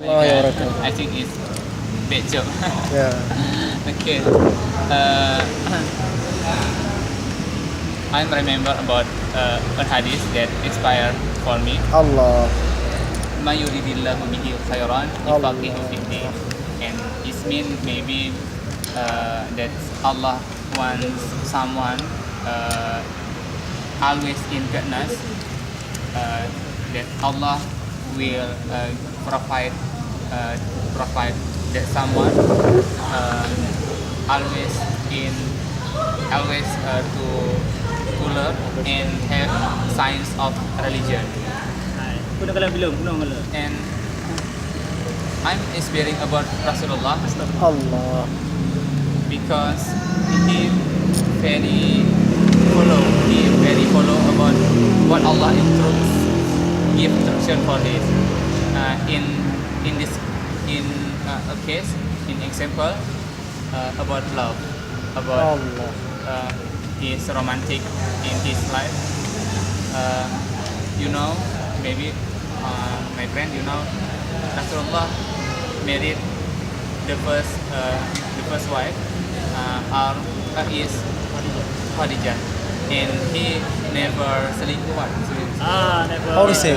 Oh, ya, right. I think it's bad joke. Yeah. Okay. I remember about a hadith that inspired for me. Allah. Ma yuridillahu bihi khairan yufaqihu fiddin. And it means maybe that Allah wants someone always in goodness. That Allah will provide that someone always to learn and have science of religion. And I'm inspiring about Rasulullah Allah. because he very follow about what Allah give instruction for this. In a case, in example, about love, about his romantic in his life. Maybe my friend, Rasulullah married the first wife is Khadijah, and he never How to say?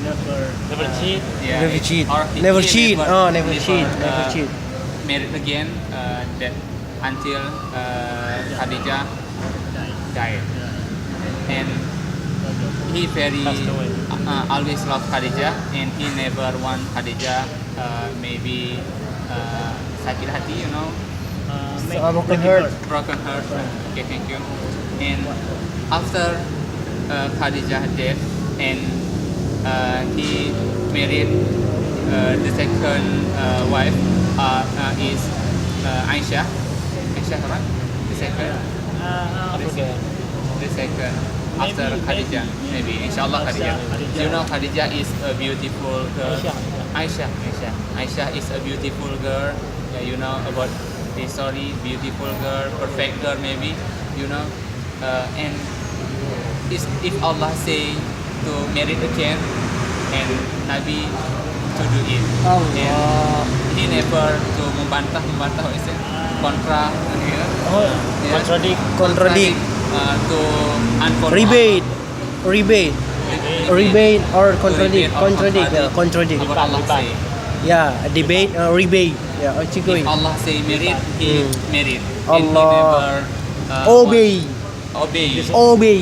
Never cheat. Never cheat. Or Never he cheat. Never cheat. never, Never cheat. married again that until Khadijah died, and he very Passed away. always loved Khadijah, and he never want Khadijah maybe sakit hati, Broken heart. broken heart. Okay, thank you. And after Khadijah death, and he married the second wife is Aisyah, right? The second after Khadijah, maybe inshallah Khadijah. Khadijah is a beautiful girl. Aisyah is a beautiful girl. About the story, beautiful girl, perfect girl, maybe. And if Allah say to marry again, and Nabi to do it, and he never to membantah what is it? Contradict. To unfollow rebate or contradict. Contradict. About Allah say. Yeah, debate, rebate. Yeah, If Allah say married, he married. And he Allah. never Obey.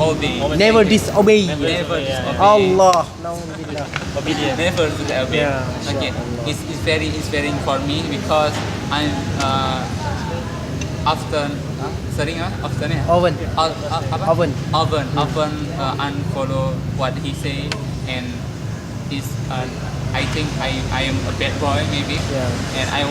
Never disobey. Never disobey. Allah. Obedient. Never to the obey. Yeah, Okay, inshallah. it's very inspiring for me because I'm often unfollow what he say, and is I think I am a bad boy maybe, Yeah. and I